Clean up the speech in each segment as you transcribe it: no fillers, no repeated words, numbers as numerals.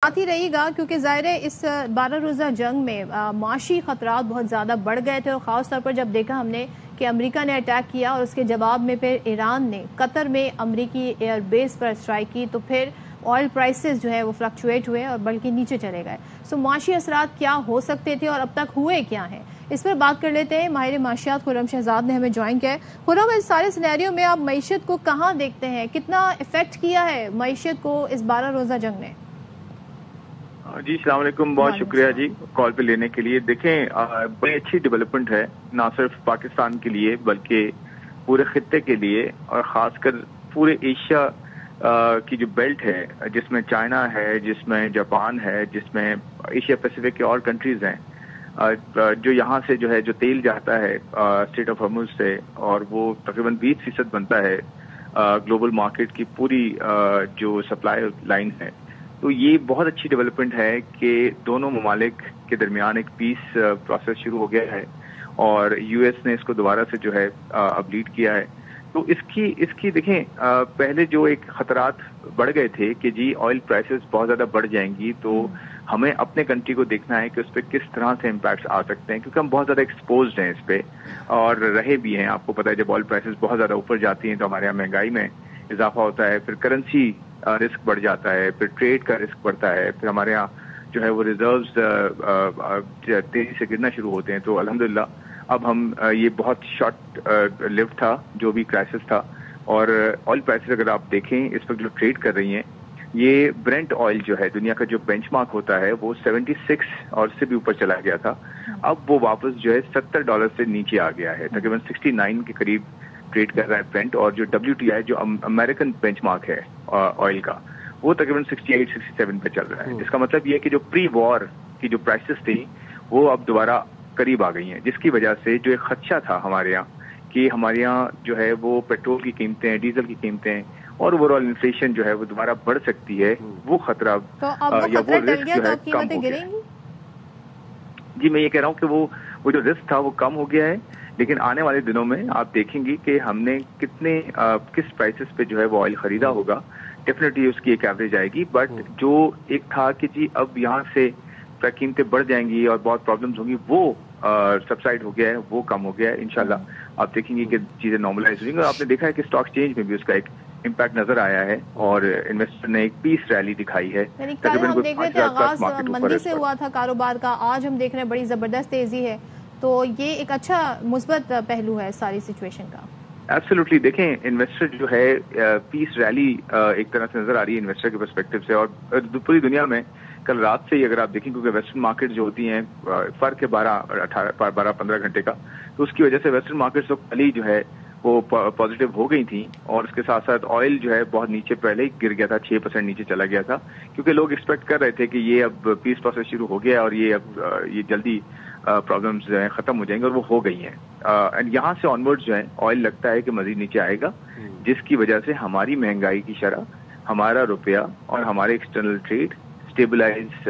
آتی رہے گا کیونکہ ظاہر ہے اس 12 روزہ جنگ میں معاشی خطرات بہت زیادہ بڑھ گئے تھے، اور خاص طور پر جب دیکھا ہم نے کہ امریکہ نے اٹیک کیا اور اس کے جواب میں پھر ایران نے قطر میں امریکی ایئر بیس پر اسٹرائک کی، تو پھر آئل پرائسز جو ہے وہ فلکچویٹ ہوئے اور بلکہ نیچے چلے گئے. سو معاشی اثرات کیا ہو سکتے تھے اور اب تک ہوئے کیا ہیں، اس پر بات کر لیتے ہیں. ماہر معاشیات خرم شہزاد نے ہمیں جوائن کیا ہے. خرم، اس سارے سینیریو میں آپ معیشت کو کہاں دیکھتے ہیں؟ کتنا افیکٹ کیا ہے معیشت کو اس 12 روزہ جنگ نے؟ جی السلام علیکم، بہت شکریہ جی کال پہ لینے کے لیے. دیکھیں بڑی اچھی ڈیولپمنٹ ہے، نہ صرف پاکستان کے لیے بلکہ پورے خطے کے لیے، اور خاص کر پورے ایشیا کی جو بیلٹ ہے، جس میں چائنا ہے، جس میں جاپان ہے، جس میں ایشیا پیسیفک کے اور کنٹریز ہیں، جو یہاں سے جو ہے جو تیل جاتا ہے اسٹریٹ آف ہارمز سے، اور وہ تقریباً 20% بنتا ہے گلوبل مارکیٹ کی پوری جو سپلائی لائن ہے. تو یہ بہت اچھی ڈیولپمنٹ ہے کہ دونوں ممالک کے درمیان ایک پیس پروسیس شروع ہو گیا ہے، اور یو ایس نے اس کو دوبارہ سے جو ہے اب لیڈ کیا ہے. تو اس کی دیکھیں پہلے جو ایک خطرات بڑھ گئے تھے کہ جی آئل پرائسز بہت زیادہ بڑھ جائیں گی، تو ہمیں اپنے کنٹری کو دیکھنا ہے کہ اس پہ کس طرح سے امپیکٹس آ سکتے ہیں، کیونکہ ہم بہت زیادہ ایکسپوزڈ ہیں اس پہ اور رہے بھی ہیں. آپ کو پتا ہے جب آئل پرائسز بہت زیادہ اوپر جاتی ہیں تو ہمارے یہاں مہنگائی میں اضافہ ہوتا ہے، پھر کرنسی رسک بڑھ جاتا ہے، پھر ٹریڈ کا رسک بڑھتا ہے، پھر ہمارے یہاں جو ہے وہ ریزروز تیزی سے گرنا شروع ہوتے ہیں. تو الحمدللہ اب ہم یہ بہت شارٹ لیو تھا جو بھی کرائسس تھا، اور آئل پرائسز اگر آپ دیکھیں اس وقت جو ٹریڈ کر رہی ہیں، یہ برنٹ آئل جو ہے دنیا کا جو بینچ مارک ہوتا ہے وہ 76 اور سے بھی اوپر چلا گیا تھا. اب وہ واپس جو ہے $70 سے نیچے آ گیا ہے، تقریباً 69 کے قریب ٹریڈ کر رہا ہے برنٹ. اور جو WTI جو امریکن بینچ مارک ہے آئل کا، وہ تقریباً 68-67 پہ چل رہا ہے. اس کا مطلب یہ ہے کہ جو پری وار کی جو پرائسز تھی وہ اب دوبارہ قریب آ گئی ہیں، جس کی وجہ سے جو ایک خدشہ تھا ہمارے یہاں کہ ہمارے یہاں جو ہے وہ پیٹرول کی قیمتیں، ڈیزل کی قیمتیں اور اوور آل انفلیشن جو ہے وہ دوبارہ بڑھ سکتی ہے، وہ خطرہ یا وہ رسک جو ہے کم ہو گیا ہے. جی میں یہ کہہ رہا ہوں کہ وہ جو رسک تھا وہ کم ہو گیا ہے، لیکن آنے والے دنوں میں آپ دیکھیں گی کہ ہم نے کس پرائسز پہ جو ہے وہ آئل خریدا ہوگا. ڈیفینیٹلی اس کی ایک ایوریج آئے گی، بٹ جو ایک تھا کہ جی اب یہاں سے قیمتیں بڑھ جائیں گی اور بہت پرابلمز ہوں گی، وہ سبسائڈ ہو گیا ہے، وہ کم ہو گیا ہے. انشاءاللہ آپ دیکھیں گے کہ چیزیں نارملائز ہوئیں گی. اور آپ نے دیکھا ہے کہ اسٹاک چینج میں بھی اس کا ایک امپیکٹ نظر آیا ہے، اور انویسٹر نے ایک پیس ریلی دکھائی ہے. کل ہم دیکھ رہے تھے آغاز مندی سے ہوا تھا کاروبار کا، آج ہم دیکھ رہے ہیں بڑی زبردست تیزی ہے، تو یہ ایک اچھا مثبت پہلو ہے ساری سچویشن کا. ایبسولوٹلی. دیکھیں انویسٹر جو ہے پیس ریلی ایک طرح سے نظر آ رہی ہے انویسٹر کے پرسپیکٹو سے، اور پوری دنیا میں کل رات سے ہی اگر آپ دیکھیں، کیونکہ ویسٹرن مارکیٹ جو ہوتی ہیں فرق ہے 12-15 گھنٹے کا، تو اس کی وجہ سے ویسٹرن مارکیٹ تو کل ہی جو ہے وہ پازیٹیو ہو گئی تھیں. اور اس کے ساتھ ساتھ آئل جو ہے بہت نیچے پہلے ہی گر گیا تھا، 6% نیچے چلا گیا تھا، کیونکہ لوگ ایکسپیکٹ کر رہے تھے کہ یہ اب پیس پروسیس شروع ہو گیا اور یہ اب یہ جلدی پرابلمز جو ہیں ختم ہو جائیں گے، اور وہ ہو گئی ہیں. اینڈ یہاں سے آنورڈ جو ہے آئل لگتا ہے کہ مزید نیچے آئے گا، جس کی وجہ سے ہماری مہنگائی کی شرح، ہمارا روپیہ اور ہمارے ایکسٹرنل ٹریڈ اسٹیبلائز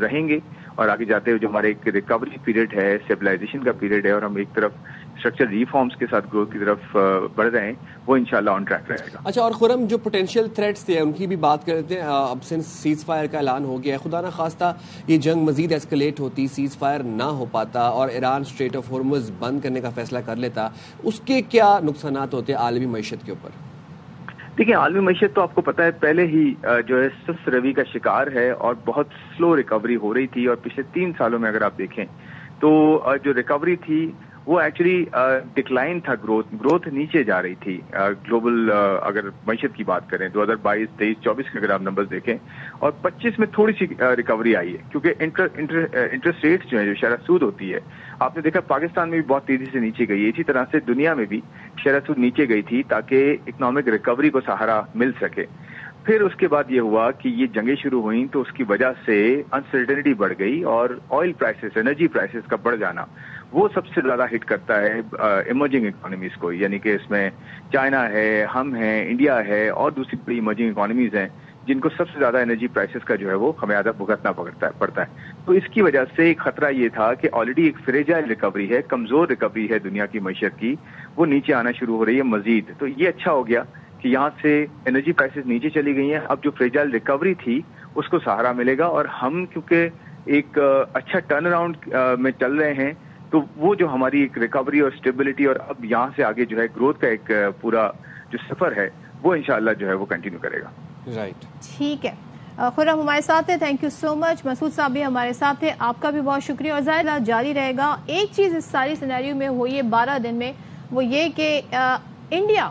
رہیں گے. اور آگے جاتے ہوئے جو ہمارے ایک ریکوری پیریڈ ہے، اسٹیبلائزیشن کا پیریڈ ہے، اور ہم ایک طرف اسٹرکچر ریفارمز کے ساتھ گروتھ کی طرف بڑھ رہے ہیں، وہ انشاءاللہ آن ٹریک رہے گا. اچھا، اور خرم جو پوٹینشیل تھریٹس تھے ان کی بھی بات کرتے ہیں. اب سنس سیز فائر کا اعلان ہو گیا ہے، خدا نہ خواستہ یہ جنگ مزید ایسکلیٹ ہوتی، سیز فائر نہ ہو پاتا اور ایران اسٹریٹ آف ہارمز بند کرنے کا فیصلہ کر لیتا، اس کے کیا نقصانات ہوتے عالمی معیشت کے اوپر؟ دیکھیں عالمی معیشت تو آپ کو پتا ہے پہلے ہی جو ہے سست روی کا شکار ہے، اور بہت سلو ریکوری ہو رہی تھی. اور پچھلے 3 سالوں میں اگر آپ دیکھیں تو جو ریکوری تھی وہ ایکچولی ڈکلائن تھا، گروتھ نیچے جا رہی تھی گلوبل. اگر معیشت کی بات کریں 2022, 23, 24 کے اگر آپ نمبرز دیکھیں، اور 25 میں تھوڑی سی ریکوری آئی ہے، کیونکہ انٹرسٹ ریٹس جو ہے جو شرح سود ہوتی ہے، آپ نے دیکھا پاکستان میں بھی بہت تیزی سے نیچے گئی ہے. اسی طرح سے دنیا میں بھی شرح سود نیچے گئی تھی تاکہ اکنامک ریکوری کو سہارا مل سکے. پھر اس کے بعد یہ ہوا کہ یہ جنگیں شروع ہوئیں تو اس کی وجہ سے انسرٹنٹی بڑھ گئی، اور آئل پرائسز، انرجی پرائسز کا بڑھ جانا وہ سب سے زیادہ ہٹ کرتا ہے ایمرجنگ اکانومیز کو. یعنی کہ اس میں چائنا ہے، ہم ہیں، انڈیا ہے، اور دوسری بڑی ایمرجنگ اکانومیز ہیں جن کو سب سے زیادہ انرجی پرائسز کا جو ہے وہ خمیازہ بھگتنا پڑتا ہے. تو اس کی وجہ سے ایک خطرہ یہ تھا کہ آلریڈی ایک فریجائل ریکوری ہے، کمزور ریکوری ہے دنیا کی معیشت کی، وہ نیچے آنا شروع ہو رہی ہے مزید. تو یہ اچھا ہو گیا کہ یہاں سے انرجی پرائسز نیچے چلی گئی ہیں. اب جو فریجائل ریکوری تھی اس کو سہارا ملے گا. اور ہم کیونکہ ایک اچھا ٹرن اراؤنڈ میں چل رہے ہیں تو وہ جو ہماری ایک ریکوری اور اسٹیبلٹی اور اب یہاں سے آگے جو ہے گروتھ کا ایک پورا جو سفر ہے وہ انشاءاللہ جو ہے وہ کنٹینیو کرے گا. رائٹ, ٹھیک ہے. خرم ہمارے ساتھ ہیں, تھینک یو سو مچ. مسعود صاحب بھی ہمارے ساتھ ہیں, آپ کا بھی بہت شکریہ. اور ظاہر جاری رہے گا. ایک چیز اس ساری سینیریو میں ہوئی ہے 12 دن میں, وہ یہ کہ انڈیا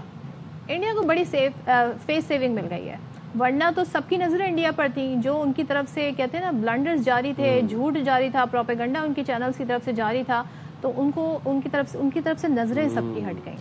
کو بڑی فیس سیونگ مل گئی ہے, ورنہ تو سب کی نظریں انڈیا پر تھیں. جو ان کی طرف سے کہتے ہیں نا بلنڈرز جاری تھے, جھوٹ جاری تھا, پروپیگنڈا ان کی چینلز کی طرف سے جاری تھا, تو ان کی طرف سے نظریں سب کی ہٹ گئیں.